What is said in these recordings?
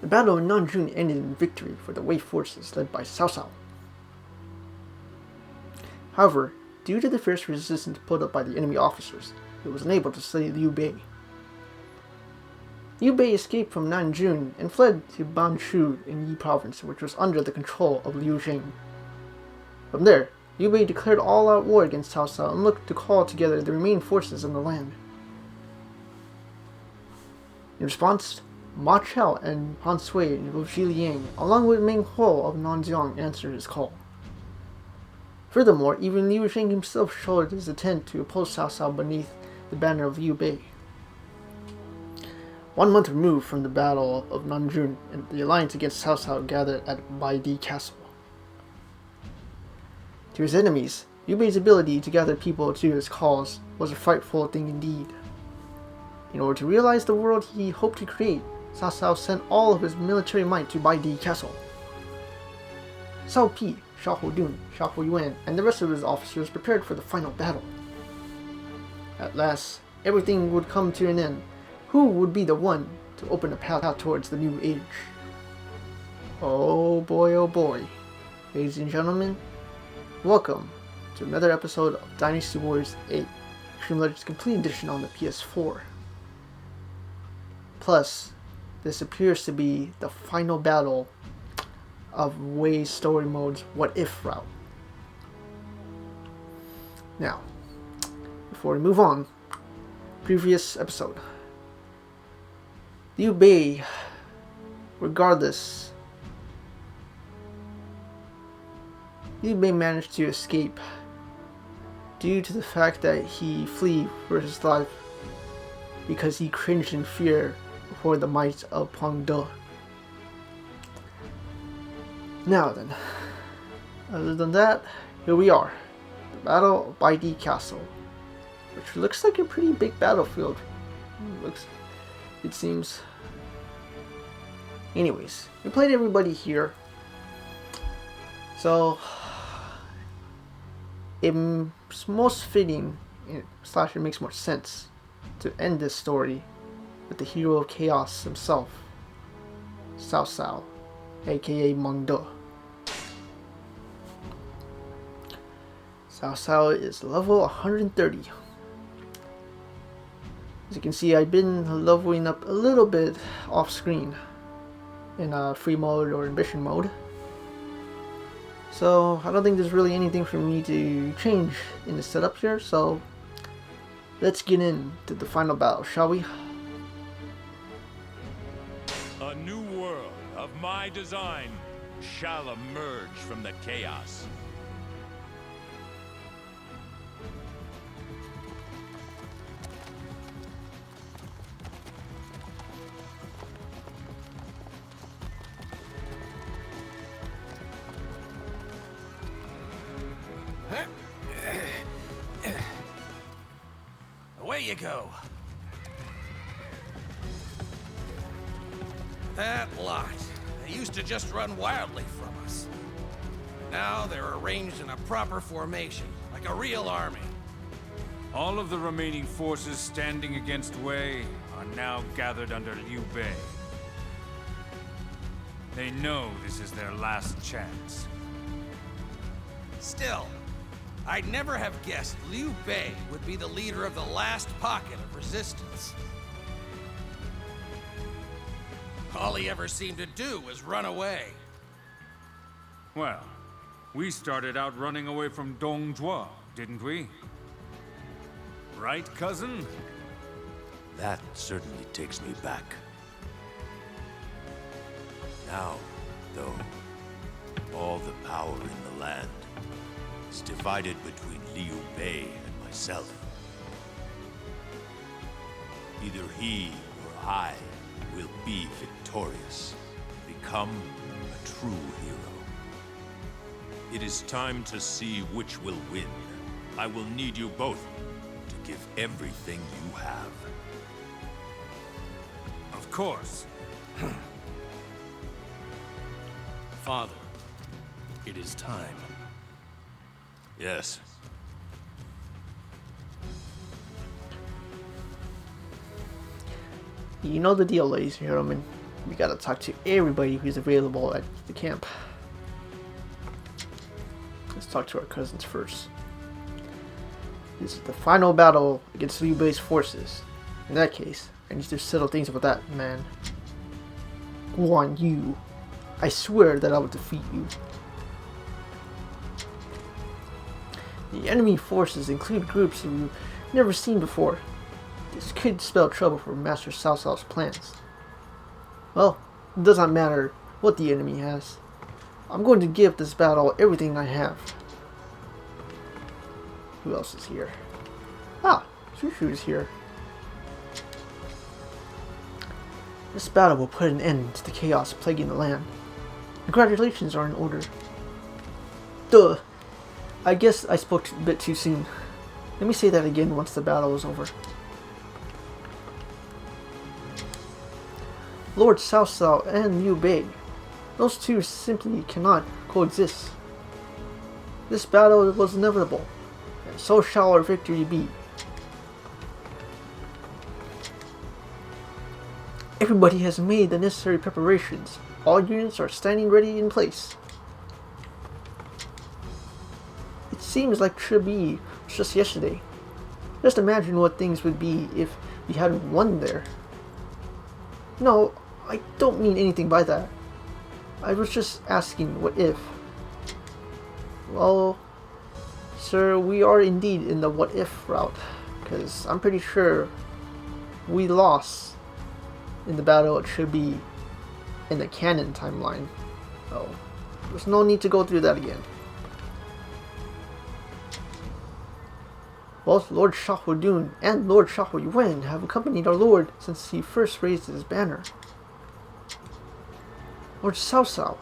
The battle of Nanjun ended in victory for the Wei forces led by Cao Cao. However, due to the fierce resistance put up by the enemy officers, it was unable to slay Liu Bei. Liu Bei escaped from Nanjun and fled to Banshu in Yi province, which was under the control of Liu Zheng. From there, Liu Bei declared all-out war against Cao Cao and looked to call together the remaining forces in the land. In response, Ma Chao and Han Sui and Wu Zhiliang, along with Meng Huo of Nanjiang, answered his call. Furthermore, even Liu Zheng himself showed his intent to oppose Cao Cao beneath the banner of Liu Bei. 1 month removed from the Battle of Nanjun, and the alliance against Cao Cao gathered at Baidi Castle. To his enemies, Liu Bei's ability to gather people to his cause was a frightful thing indeed. In order to realize the world he hoped to create, Cao Cao sent all of his military might to Baidi Castle. Cao Pi, Xiao Hudun, Xiao Huyuan, and the rest of his officers prepared for the final battle. At last, everything would come to an end. Who would be the one to open a path towards the new age? Oh boy. Ladies and gentlemen, welcome to another episode of Dynasty Warriors 8 Extreme Legends Complete Edition on the PS4. Plus, this appears to be the final battle of Wei's story mode's What If route. Now, before we move on, previous episode. Liu Bei, regardless, Liu Bei managed to escape due to the fact that he fled for his life because he cringed in fear before the might of Peng De. Now then, other than that, here we are, the Battle of Baidi Castle, which looks like a pretty big battlefield. It seems. Anyways, we played everybody here, so it's most fitting, / it makes more sense to end this story with the hero of chaos himself, Cao Cao, aka Meng De. Cao Cao is level 130. As you can see, I've been leveling up a little bit off screen in free mode or ambition mode. So I don't think there's really anything for me to change in the setup here, so let's get into the final battle, shall we? A new world of my design shall emerge from the chaos. Away you go. That lot. They used to just run wildly from us. Now they're arranged in a proper formation, like a real army. All of the remaining forces standing against Wei are now gathered under Liu Bei. They know this is their last chance. Still, I'd never have guessed Liu Bei would be the leader of the last pocket of resistance. All he ever seemed to do was run away. Well, we started out running away from Dongjua, didn't we? Right, cousin? That certainly takes me back. Now, though, all the power in the land is divided between Liu Bei and myself. Either he or I will be victorious, become a true hero. It is time to see which will win. I will need you both to give everything you have. Of course. Father, it is time. Yes. You know the deal, ladies and gentlemen. We gotta talk to everybody who's available at the camp. Let's talk to our cousins first. This is the final battle against Liu Bei's forces. In that case, I need to settle things with that man. Guan Yu. I swear that I will defeat you. The enemy forces include groups we've never seen before. This could spell trouble for Master Cao Cao's plans. Well, it does not matter what the enemy has. I'm going to give this battle everything I have. Who else is here? Ah, Shushu is here. This battle will put an end to the chaos plaguing the land. Congratulations are in order. Duh. I guess I spoke a bit too soon. Let me say that again once the battle is over. Lord Cao Cao and Liu Bei. Those two simply cannot coexist. This battle was inevitable, and so shall our victory be. Everybody has made the necessary preparations. All units are standing ready in place. It seems like Chibi just yesterday. Just imagine what things would be if we hadn't won there. No, I don't mean anything by that. I was just asking what if. Well, sir, we are indeed in the what if route, because I'm pretty sure we lost in the battle at Chibi in the canon timeline. Oh, there's no need to go through that again. Both Lord Xiahou and Lord Xiahou Yuan have accompanied our lord since he first raised his banner. Lord Cao Cao.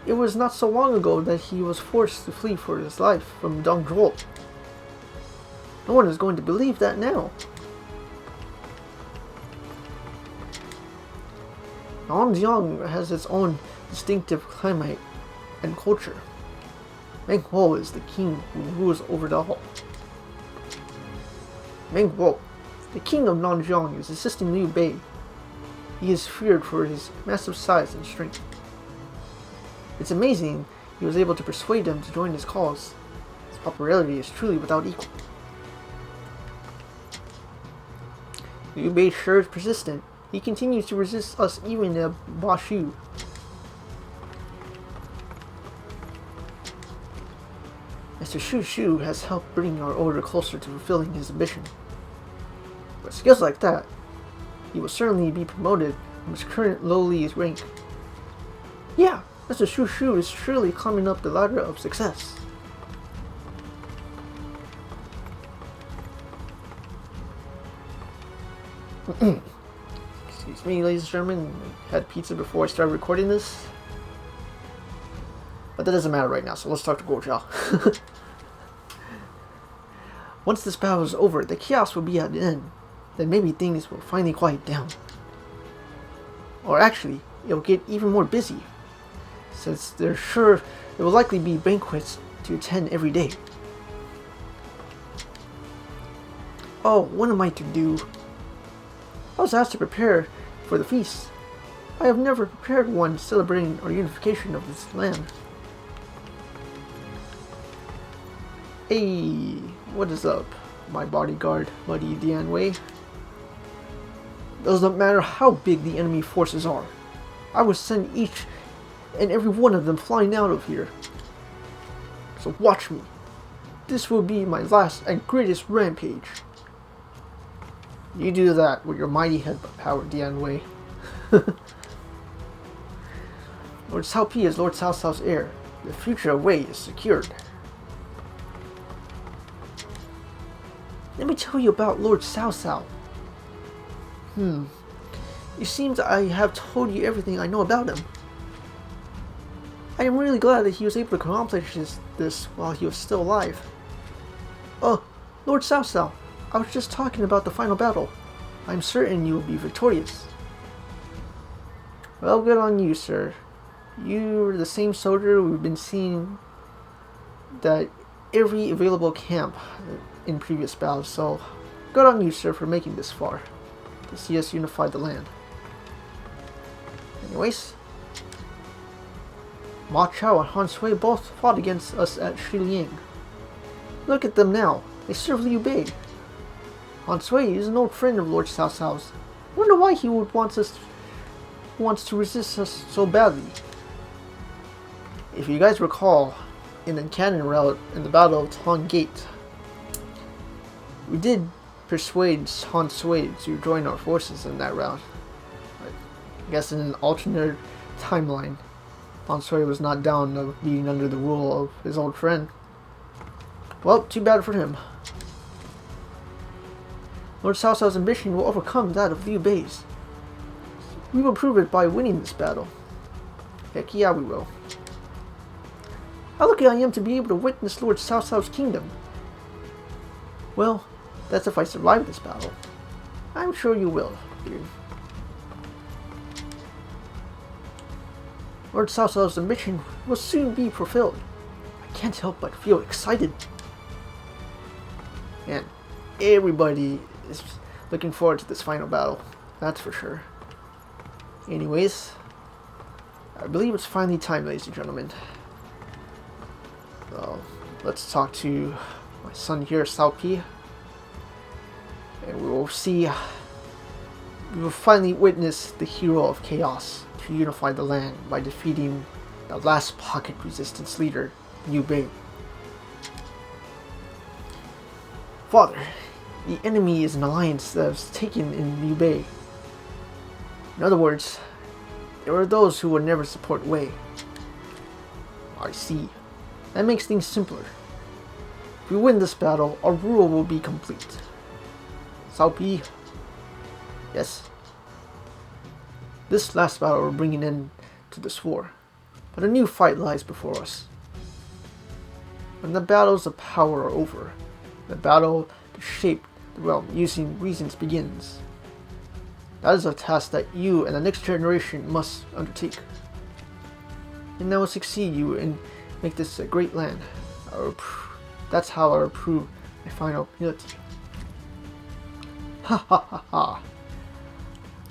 It was not so long ago that he was forced to flee for his life from Dongzhuo. No one is going to believe that now. Nanjiang has its own distinctive climate and culture. Meng Huo is the king who rules over the all. Meng Huo, the king of Nanjiang, is assisting Liu Bei. He is feared for his massive size and strength. It's amazing he was able to persuade them to join his cause. His popularity is truly without equal. Liu Bei sure is persistent. He continues to resist us even in Bashu. Mr. Shu Shu has helped bring our order closer to fulfilling his ambition. With skills like that, he will certainly be promoted from his current lowly rank. Yeah, Mr. Shu Shu is surely climbing up the ladder of success. Excuse me, ladies and gentlemen, I had pizza before I started recording this. But that doesn't matter right now, so let's talk to Guozhao. Once this battle is over, the chaos will be at an end. Then maybe things will finally quiet down. Or actually, it'll get even more busy, since there will likely be banquets to attend every day. Oh, what am I to do? I was asked to prepare for the feast. I have never prepared one celebrating our unification of this land. Hey, what is up, my bodyguard, Muddy Dianwei? Doesn't matter how big the enemy forces are. I will send each and every one of them flying out of here. So watch me. This will be my last and greatest rampage. You do that with your mighty head power, Dianwei. Lord Cao Pi is Lord Cao Cao's heir. The future of Wei is secured. Let me tell you about Lord Cao Cao. It seems I have told you everything I know about him. I am really glad that he was able to accomplish this while he was still alive. Oh, Lord Cao Cao, I was just talking about the final battle. I'm certain you will be victorious. Well, good on you, sir. You're the same soldier we've been seeing at every available camp in previous battles, so good on you, sir, for making this far to see us unify the land. Anyways, Ma Chao and Han Sui both fought against us at Shiliang. Look at them now. They serve Liu Bei. Han Sui is an old friend of Lord Cao Cao's. Wonder why he would wants to resist us so badly. If you guys recall, in the cannon route in the Battle of Tong Gate, we did persuade Han Sui to join our forces in that round. I guess in an alternate timeline, Han Sui was not down of being under the rule of his old friend. Well, too bad for him. Lord Cao Cao's ambition will overcome that of Liu Bei's. We will prove it by winning this battle. Heck yeah, we will. How lucky I am to be able to witness Lord Cao Cao's kingdom. Well, that's if I survive this battle. I'm sure you will, dude. Lord Cao Cao's ambition will soon be fulfilled. I can't help but feel excited. And everybody is looking forward to this final battle. That's for sure. Anyways, I believe it's finally time, ladies and gentlemen. So, let's talk to my son here, Cao Pi. And we will see, we will finally witness the hero of chaos to unify the land by defeating the last pocket resistance leader, Liu Bei. Father, the enemy is an alliance that was taken in Liu Bei. In other words, there are those who would never support Wei. I see. That makes things simpler. If we win this battle, our rule will be complete. Cao Pi. Yes. This last battle will bring an end to this war, but a new fight lies before us. When the battles of power are over, the battle to shape the realm using reasons begins. That is a task that you and the next generation must undertake. And I will succeed you and make this a great land. That's how I will prove my final ability. Ha ha ha ha.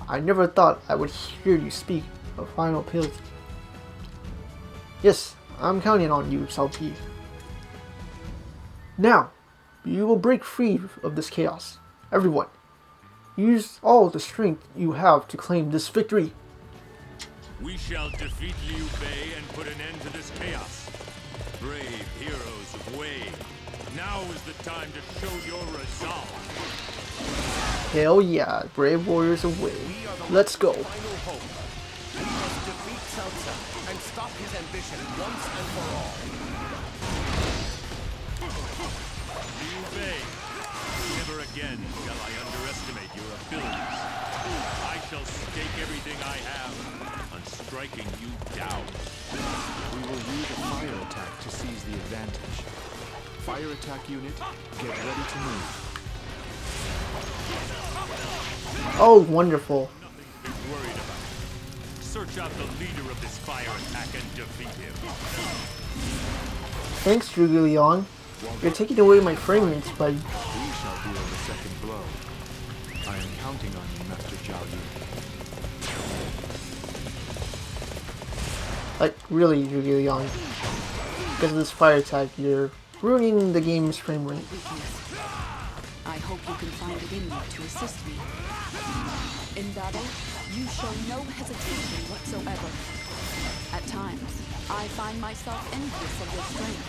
I never thought I would hear you speak of final ability. Yes, I'm counting on you, Cao Pi. Now, you will break free of this chaos. Everyone, use all the strength you have to claim this victory. We shall defeat Liu Bei and put an end to this chaos. Brave heroes of Wei, now is the time to show your resolve. Hell yeah, brave warriors of Wei. Let's go. Final hope. We must defeat Cao Cao and stop his ambition once and for all. Liu Bei, never again shall I underestimate your abilities. I shall stake everything I have on striking you down. We will use a fire attack to seize the advantage. Fire attack unit, get ready to move. Oh, wonderful. Nothing to be worried about. Search out the leader of this fire attack and defeat him. Thanks, Zhuge Liang. You're taking away my frame rates by... We shall deal the second blow. I am counting on you, Master Zhao Yun. Like, really, Zhuge Liang. Because of this fire attack, you're ruining the game's frame rate. I hope you can find it in you to assist me. In battle, you show no hesitation whatsoever. At times, I find myself envious of your strength.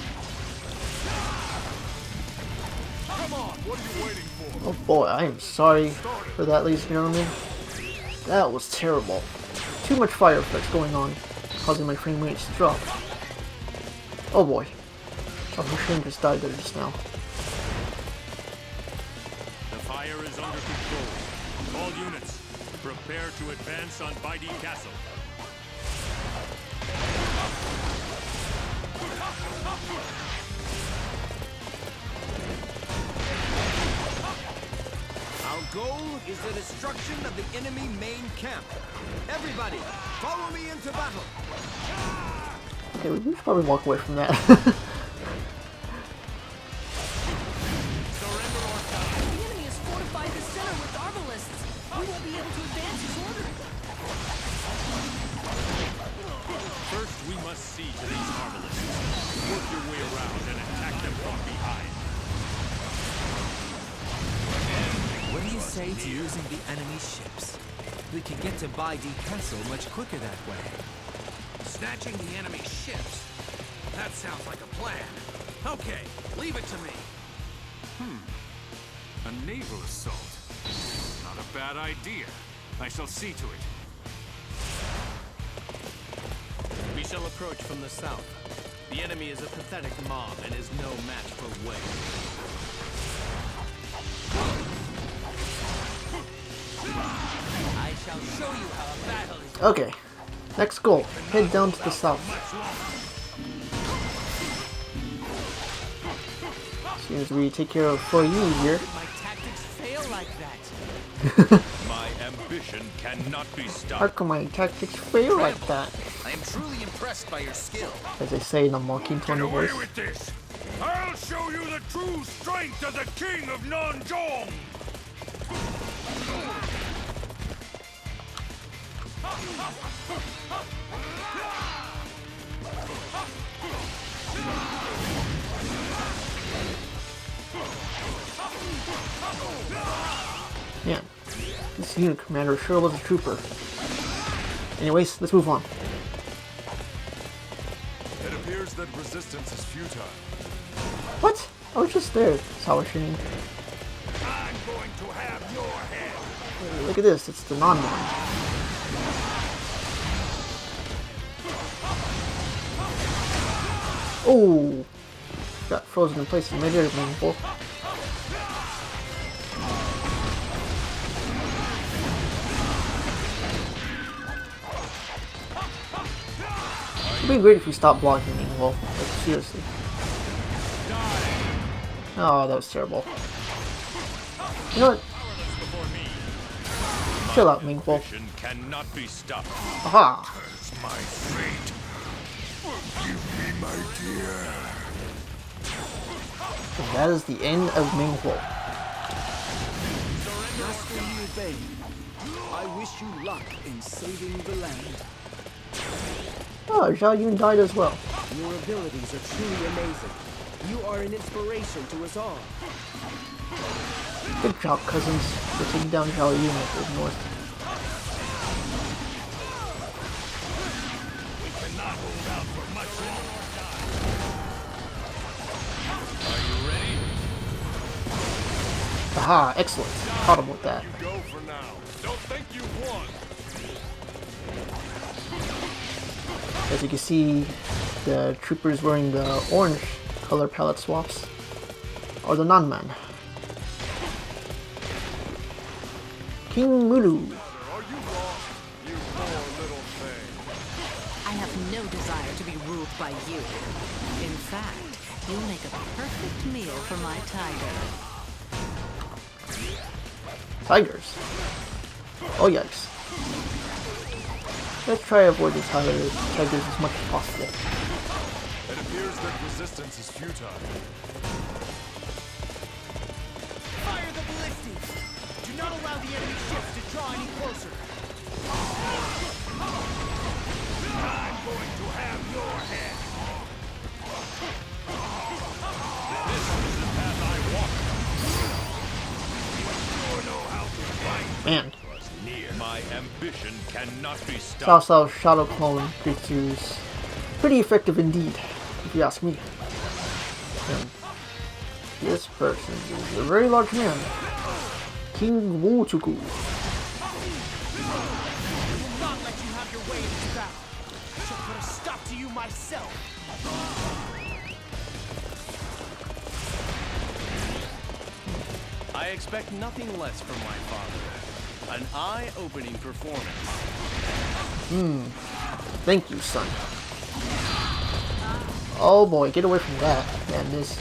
Come on, what are you waiting for? Oh boy, I am sorry for that, ladies and gentlemen. That was terrible. Too much fire effects going on, causing my frame rates to drop. Oh boy. Oh, Hussein just died there just now. The fire is under control. All units, prepare to advance on Baidi Castle. Our goal is the destruction of the enemy main camp. Everybody, follow me into battle. Okay, we should probably walk away from that. Surrender or die. The enemy has fortified the center with arbalists. We won't be able to advance his order. see to these harmonists. Work your way around and attack them from behind. What do you say to using the enemy ships? We can get to Baidi Castle much quicker that way. Snatching the enemy ships? That sounds like a plan. Okay, leave it to me. A naval assault. Not a bad idea. I shall see to it. We shall approach from the south. The enemy is a pathetic mob and is no match for Wei. I shall show you how a battle is. Okay, next goal. Head down to the south. As soon as we take care of Fo Yi here. My tactics fail like that. My ambition cannot be How stopped. come my tactics fail like that? I am truly impressed by your skill. As they say in the mocking tone Get away voice. with this! I'll show you the true strength of the King of Nanzhong! Man, this unit commander sure was a trooper. Anyways, let's move on. It appears that resistance is futile. What? I was just there, Sawashini. I'm going to have your head! Look at this, it's the non-man. Oh! Got frozen in place in mid-air, meaningful. It'd be great if we stopped blocking meaningful. Like, seriously. Oh, that was terrible. You know what? Chill out, meaningful. Ambition cannot be stopped. Aha! It's my fate. Forgive me, my dear. And that is the end of Minghuo. Master Liu Bei, I wish you luck in saving the land. Oh, Zhao Yun died as well. Your abilities are truly amazing. You are an inspiration to us all. Good job, cousins, for taking down Zhao Yun at the north. We cannot hold out for much longer. Are you ready? Aha, excellent. Caught him with that. You go for now. Don't think you won. As you can see, the troopers wearing the orange color palette swaps are the non-men. King Mulu. I have no desire to be ruled by you. In fact, you'll make a perfect meal for my tiger. Tigers. Oh yikes. Let's try to avoid the tigers as much as possible. It appears that resistance is futile. Fire the ballistas! Do not allow the enemy ships to draw any closer. I'm going to have your head. This is the path I walk. You sure know how to fight. Man, Near. My ambition cannot be Cao stopped. Cao's Shadow Clone creatures pretty effective indeed, if you ask me. And this person is a very large man. King Wu Chuku. I will not let you have your way in this battle. I shall put a stop to you myself. I expect nothing less from my father. An eye-opening performance. Thank you, son. Oh boy, get away from that. Man, this.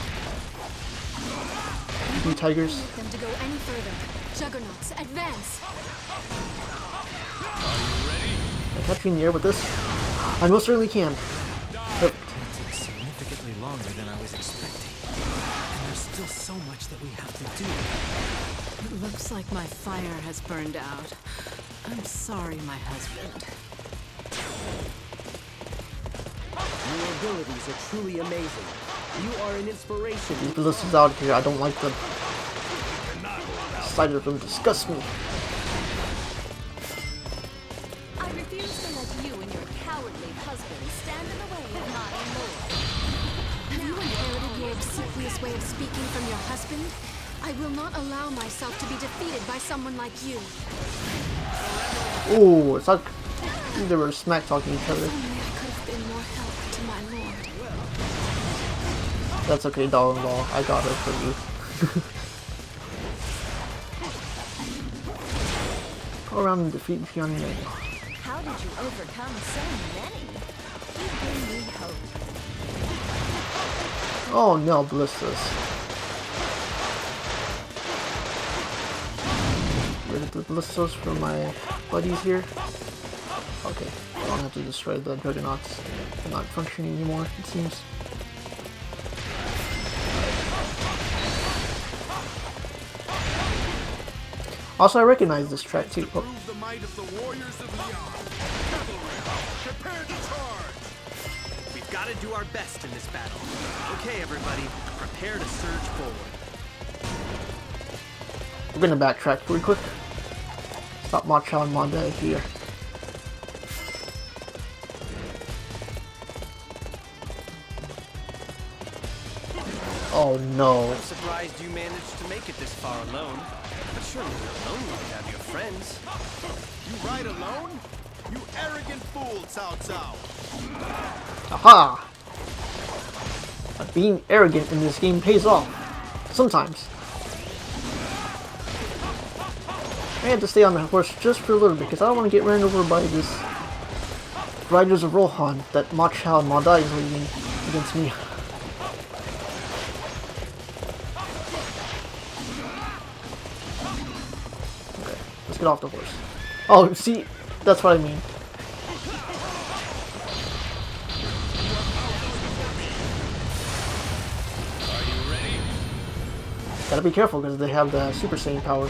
You tigers. Them to go any further. Juggernauts, advance! Can I catch you in the air with this? I most certainly can. Perfect. It's significantly longer than I was expecting. And there's still so much that we have to do. It looks like my fire has burned out. I'm sorry, my husband. abilities are truly amazing. You are an inspiration. These ballistas out here, I don't like them. The sight of them disgusts me. I refuse to let you and your cowardly husband stand in the way of my lord. Have you inherited your obsequious way of speaking from your husband? I will not allow myself to be defeated by someone like you. Ooh, it's like they were smack talking each other. If only I could have been more help to my lord. That's okay, daughter-in-law. I got her for you. Go around and defeat young men. How did you overcome so many? You bring me hope. Oh no, ballistas. Rid of the ballistas from my buddies here. Okay, I don't have to destroy the juggernauts. They're not functioning anymore, it seems. Also, I recognize this track too. Oh. Prove the might of the warriors of Leon. Cavalry, prepare to charge. We've got to do our best in this battle. Okay, everybody, prepare to surge forward. We're gonna backtrack pretty quick. Stop Macho and Monday here. Oh no. I'm surprised you managed to make it this far alone. But surely you're alone when you have your friends. You ride alone? You arrogant fool, Cao Cao. Aha! Being arrogant in this game pays off. Sometimes. I have to stay on the horse just for a little bit because I don't want to get ran over by this Riders of Rohan that Ma Chao and Ma Dai is leading against me. Okay, let's get off the horse. Oh, see, that's what I mean. Gotta be careful because they have the Super Saiyan power.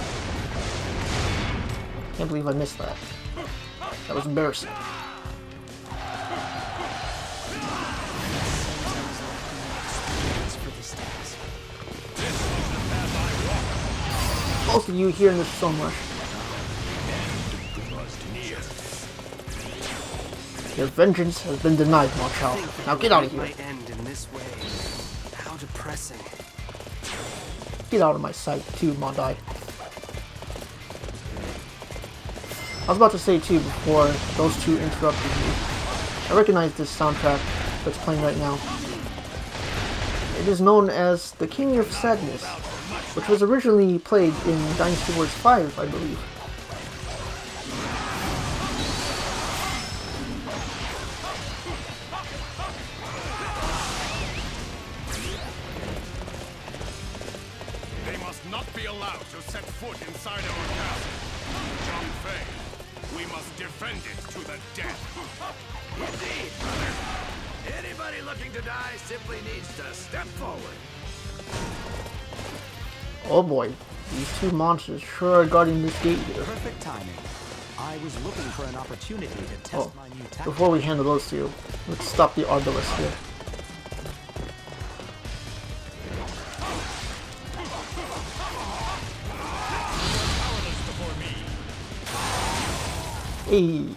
Can't believe I missed that. That was embarrassing. Most of you here in this storm rush. Your vengeance has been denied, Ma Chao. Now get out of here. Might end in this way. How depressing. Get out of my sight, too, Ma Dai. I was about to say, too, before those two interrupted me. I recognize this soundtrack that's playing right now. It is known as The King of Sadness, which was originally played in Dynasty Wars 5, I believe. They must not be allowed to set foot inside our castle. Zhang Fei, we must defend it to the death. Indeed, brother. Anybody looking to die simply needs to step forward. Oh boy, these two monsters sure are guarding this gate here. Perfect timing. I was looking for an opportunity to test my new tactics. Before we handle those two, let's stop the Arbalest here. Hey.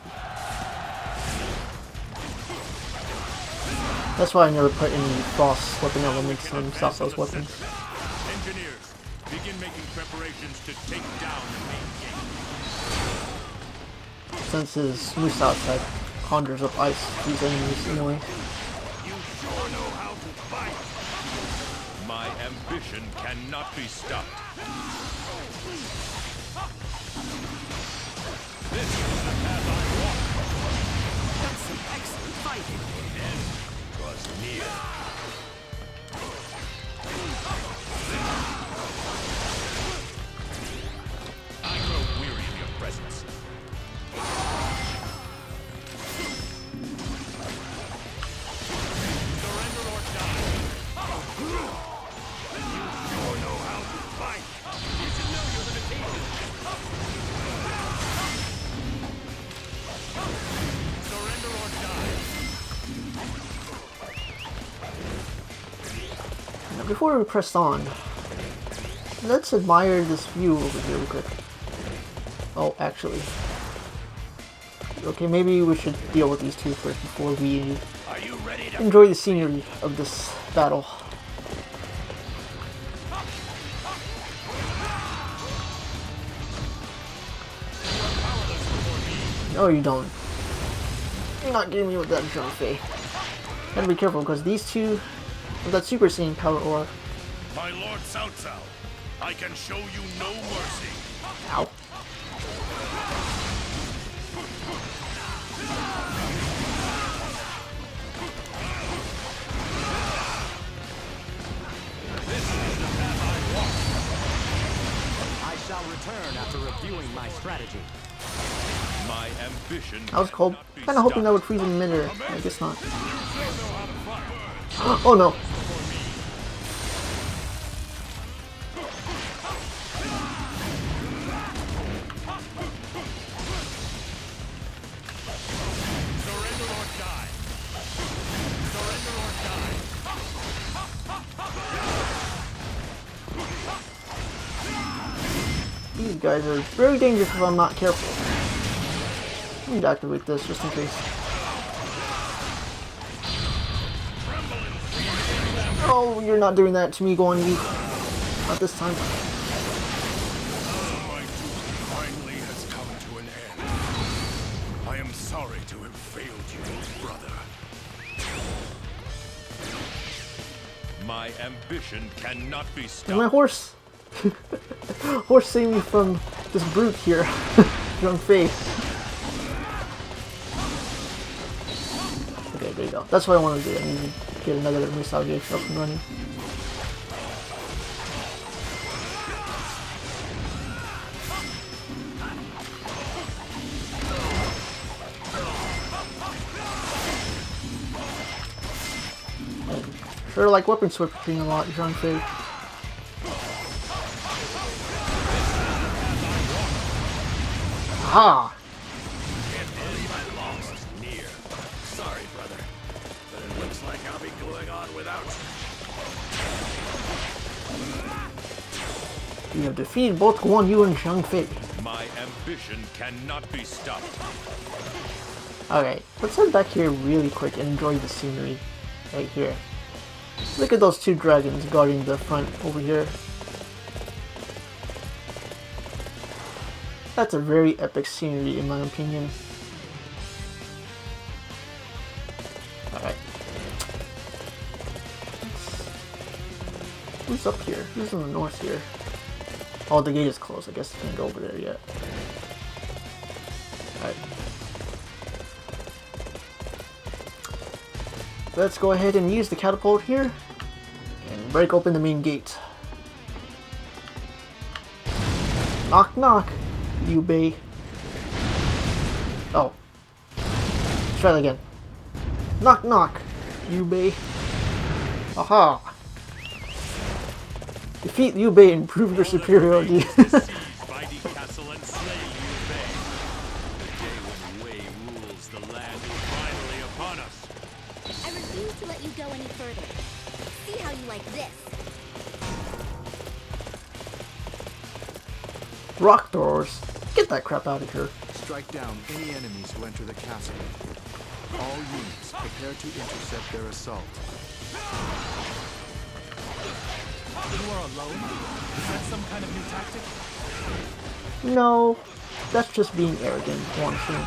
That's why I never put any frost weapon elements in Cao Cao's weapons. Engineers, begin making preparations to take down the main gate. Since his Musa type conjures up ice to these enemies anyway. You sure know how to fight. My ambition cannot be stopped. This is the path I walk. That's some excellent fighting. End draws near. I grow weary of your presence. Surrender or die. You sure know how to fight. You should know your limitations. before we press on, let's admire this view over here real quick. Oh, actually. Okay, maybe we should deal with these two first before we enjoy the scenery of this battle. No, you don't. You're not getting me with that jump fade. Gotta be careful because these two with that Super Saiyan power aura. My Lord Cao Cao, I can show you no mercy. Ow. I shall return after reviewing my strategy. My ambition. I was kind of hoping that would freeze him in midair. I guess not. Oh no. Surrender or die. Surrender or die. These guys are very dangerous if I'm not careful. I need to activate this just in case. Oh, you're not doing that to me, Guan Yu. Not this time. My duty finally has come to an end. I am sorry to have failed you, brother. My ambition cannot be And stopped. my horse! Horse saved me from this brute here. Young Fei. Okay, there you go. That's what I want to do. I need to get another missile gauge up and running. Sure like weapon switching a lot, Young Fei. Ah! Can't believe I lost. Near. Sorry, brother. But it looks like I'll be going on without you. You have defeated both Guan Yu and Zhang Fei. My ambition cannot be stopped. Okay, let's head back here really quick and enjoy the scenery right here. Look at those two dragons guarding the front over here. That's a very epic scenery in my opinion. Alright. Who's up here? Who's in the north here? Oh, the gate is closed. I guess I can't go over there yet. Alright. Let's go ahead and use the catapult here and break open the main gate. Knock knock, Liu Bei. Oh. Let's try that again. Knock knock, Liu Bei. Aha! Defeat Liu Bei and prove your superiority. Baidi Castle and slay Liu Bei. The day when Wei rules the land is finally upon us. I refuse to let you go any further. See how you like this. Rock throwers. Get that crap out of here. Strike down any enemies who enter the castle. All units prepare to intercept their assault. You are alone? Is that some kind of new tactic? No, that's just being arrogant, Guan Xing.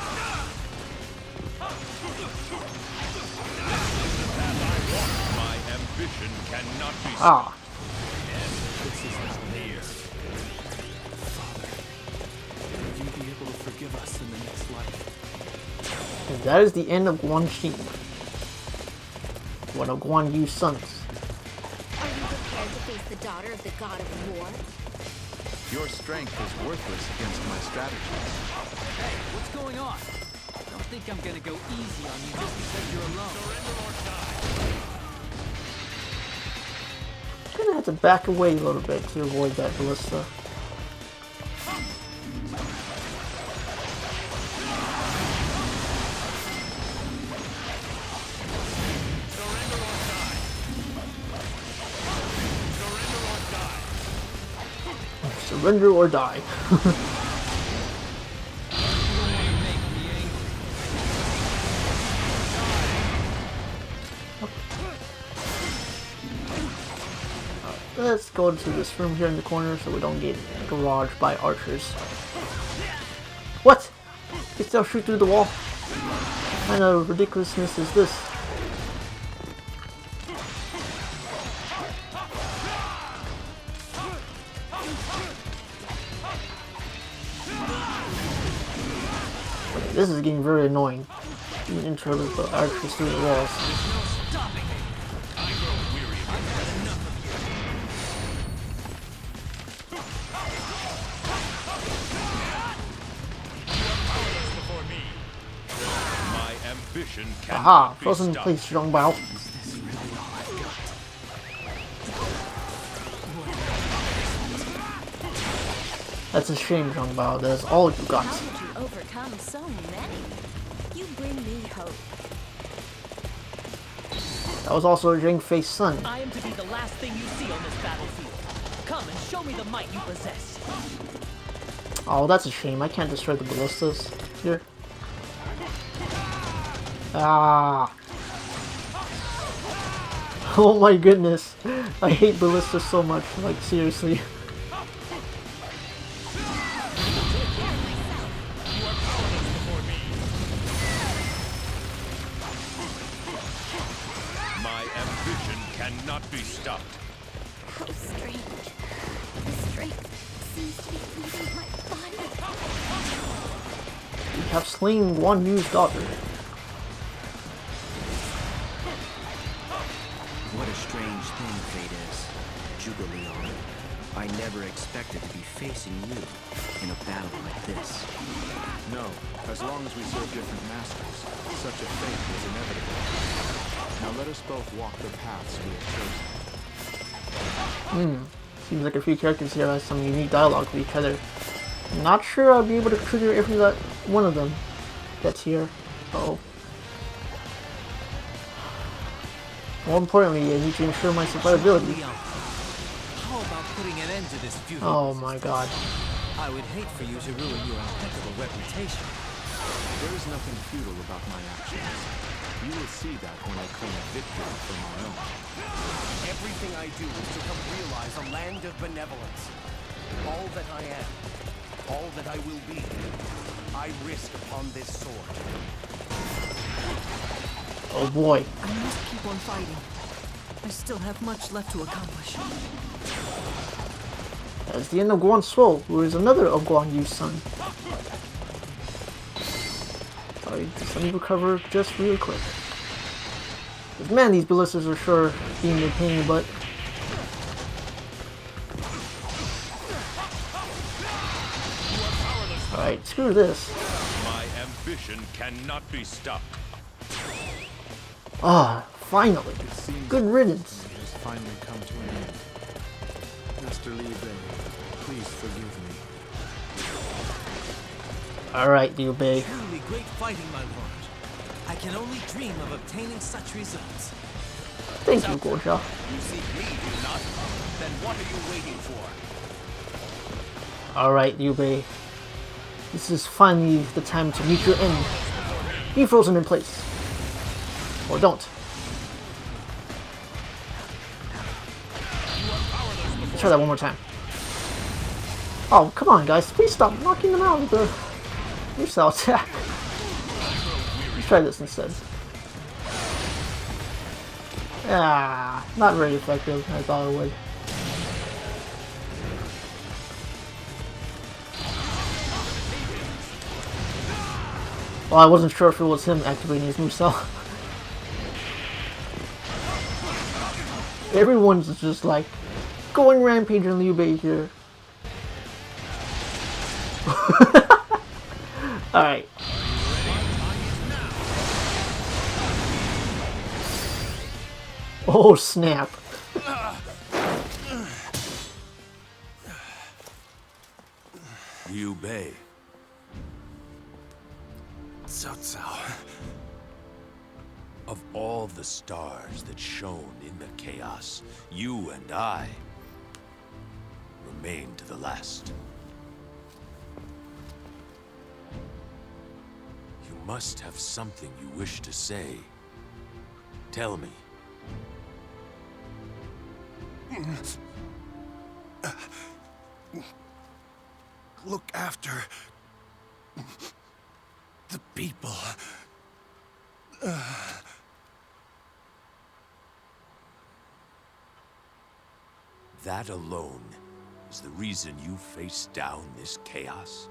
My ambition cannot be stopped. Ah. This is not near. Father, will you be able to forgive us in the next life? And that is the end of Guan Xing. One of Guan Yu's sons. Are you prepared to face the daughter of the god of war? Your strength is worthless against my strategies. Hey, what's going on? Don't think I'm gonna go easy on you just because you're alone. Gonna have to back away a little bit to avoid that ballista. Surrender or die. Let's go into this room here in the corner so we don't get barraged by archers. What? They still shoot through the wall? What kind of ridiculousness is this? Okay, this is getting very annoying. Being interrupted by archers through the walls. Aha! Frozen in place, Zhongbao. That's a shame, Zhongbao. That's all you got. How did you overcome so many? You bring me hope. That was also Zhang-Fei's son. I am to be the last thing you see on this battlefield. Come and show me the might you possess. Oh, that's a shame. I can't destroy the ballistas here. Ah. Oh my goodness. I hate ballistas so much. Like, seriously. My ambition cannot be stopped. How strange. The strength seems to be leaving my body. We have slain Guan Yu's daughter. What a strange thing fate is, Zhuge Liang. I never expected to be facing you in a battle like this. No, as long as we serve different masters, such a fate is inevitable. Now let us both walk the paths we have chosen. Seems like a few characters here have some unique dialogue with each other. Not sure I'll be able to trigger every one of them that's here. Uh-oh. More importantly, I need to ensure my survivability. How about putting an end to this feud? Oh my god. I would hate for you to ruin your impeccable reputation. There is nothing futile about my actions. You will see that when I claim victory for my own. Everything I do is to come realize a land of benevolence. All that I am, all that I will be, I risk upon this sword. Oh boy. I must keep on fighting. I still have much left to accomplish. That's the end of Guan Suo, who is another of Guan Yu's son. Alright, just let me recover just real quick. But man, these ballistas are sure being a pain in the butt. Alright, screw this. My ambition cannot be stopped. Ah, finally. Good riddance. It has finally come to an end. Master Liu Bei, please forgive me. Alright, Liu Bei. Truly great fighting, my lord. I can only dream of obtaining such results. Thank you, Guojia. You seek me, do you not? Then what are you waiting for? Alright, Liu Bei. This is finally the time to meet your end. Be frozen in place. Or don't. Let's try that one more time. Oh, come on, guys. Please stop knocking them out with the missile attack. Let's try this instead. Ah, not very effective. I thought it would. Well, I wasn't sure if it was him activating his missile. Everyone's just like going rampage on Liu Bei here. Alright. Oh snap. Liu Bei. Cao Cao. Of all the stars that shone in the chaos, you and I remain to the last. You must have something you wish to say. Tell me. Look after the people. That alone is the reason you faced down this chaos?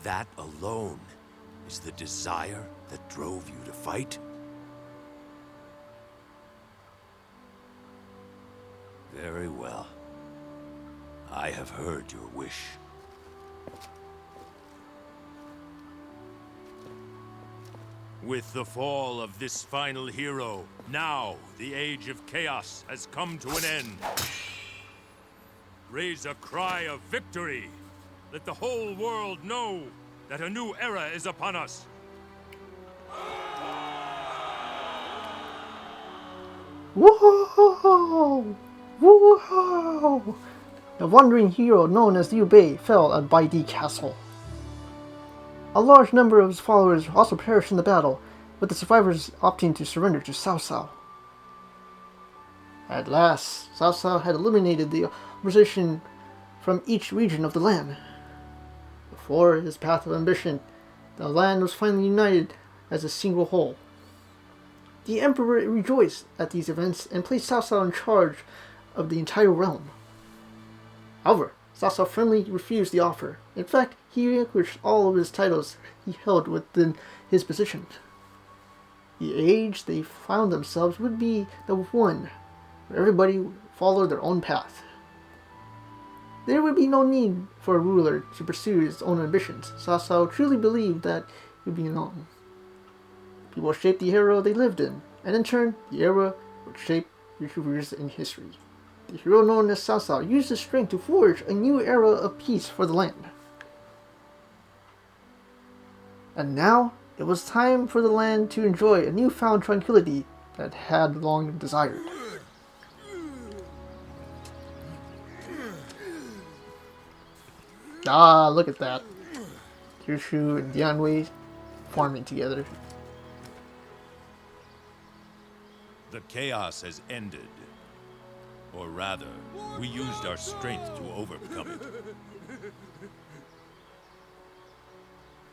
That alone is the desire that drove you to fight? Very well. I have heard your wish. With the fall of this final hero, now the age of chaos has come to an end. Raise a cry of victory. Let the whole world know that a new era is upon us. Whoa! Whoa! The wandering hero known as Liu Bei fell at Baidi Castle. A large number of his followers also perished in the battle, with the survivors opting to surrender to Cao Cao. At last, Cao Cao had eliminated the opposition from each region of the land. Before his path of ambition, the land was finally united as a single whole. The emperor rejoiced at these events and placed Cao Cao in charge of the entire realm. However, Cao Cao firmly refused the offer. In fact, he relinquished all of his titles he held within his position. The age they found themselves would be the one where everybody followed their own path. There would be no need for a ruler to pursue his own ambitions. Cao Cao truly believed that he would be alone. People shaped the era they lived in, and in turn, the era would shape future years in history. The hero known as Cao Cao used his strength to forge a new era of peace for the land. And now, it was time for the land to enjoy a newfound tranquility that it had long desired. Ah, look at that. Kyushu and Dianwei farming together. The chaos has ended. Or rather, we used our strength to overcome it.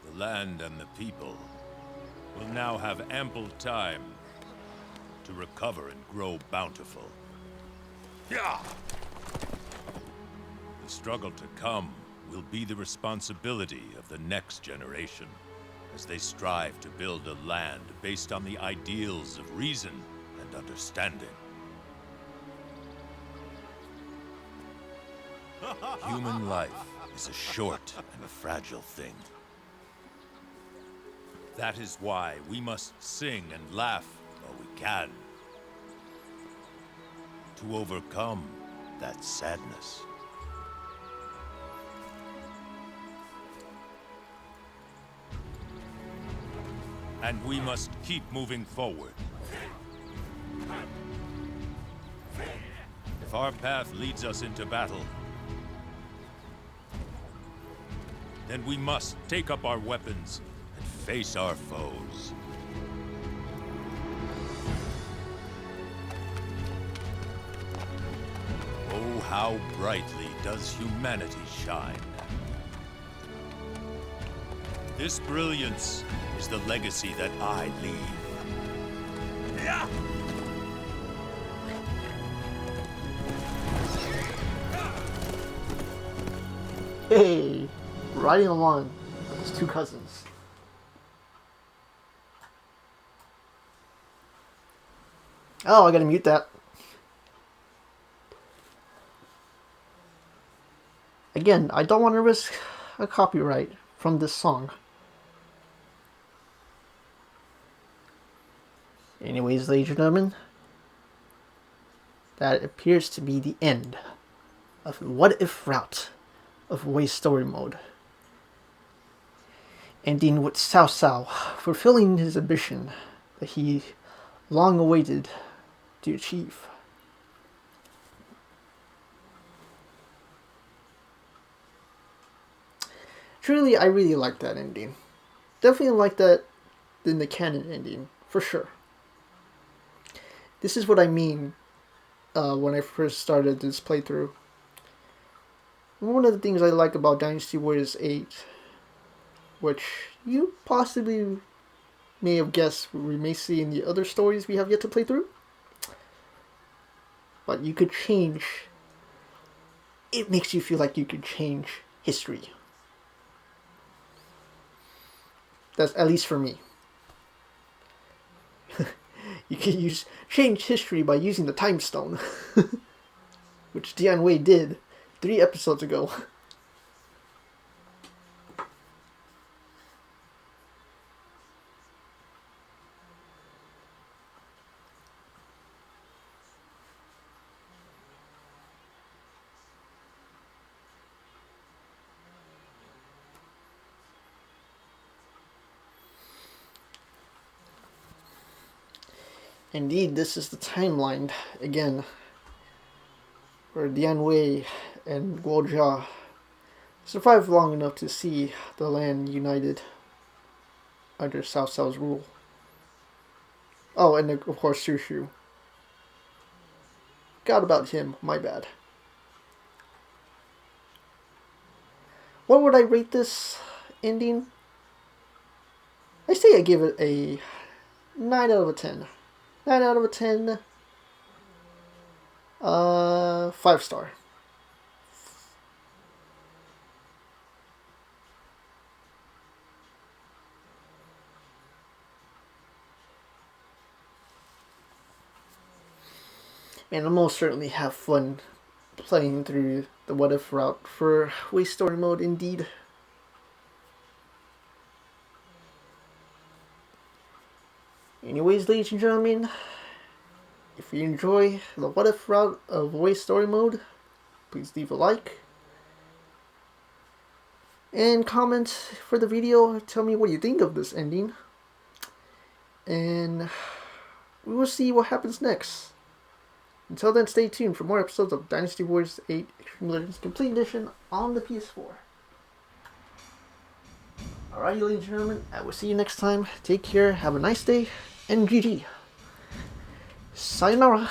The land and the people will now have ample time to recover and grow bountiful. Yeah! The struggle to come will be the responsibility of the next generation, as they strive to build a land based on the ideals of reason and understanding. Human life is a short and fragile thing. That is why we must sing and laugh while we can, to overcome that sadness. And we must keep moving forward. If our path leads us into battle, then we must take up our weapons and face our foes. Oh, how brightly does humanity shine. This brilliance is the legacy that I leave. Yeah! Hey! Riding along with his two cousins. Oh, I gotta mute that. Again, I don't want to risk a copyright from this song. Anyways, ladies and gentlemen, that appears to be the end of What If route of Wei's story mode. Ending with Cao Cao fulfilling his ambition that he long awaited to achieve. truly, I really like that ending. Definitely like that than the canon ending, for sure. This is what I mean when I first started this playthrough. One of the things I like about Dynasty Warriors 8, which you possibly may have guessed we may see in the other stories we have yet to play through, but you could change. It makes you feel like you could change history. That's at least for me. You can change history by using the time stone, which Dian Wei did 3 episodes ago. Indeed, this is the timeline, again, where Dian Wei and Guojia survived long enough to see the land united under Cao Cao's rule. Oh, and of course Xu Shu. Forgot about him, my bad. What would I rate this ending? I say I give it a 9 out of 10. 9 out of 10. 5 star. And I'll most certainly have fun playing through the What If route for Way Story Mode, indeed. Anyways, ladies and gentlemen, if you enjoy the What If route of Way Story Mode, please leave a like. And comment for the video, tell me what you think of this ending. And we will see what happens next. Until then, stay tuned for more episodes of Dynasty Warriors 8 Extreme Legends Complete Edition on the PS4. Alright, ladies and gentlemen, I will see you next time. Take care, have a nice day, and GG. Sayonara.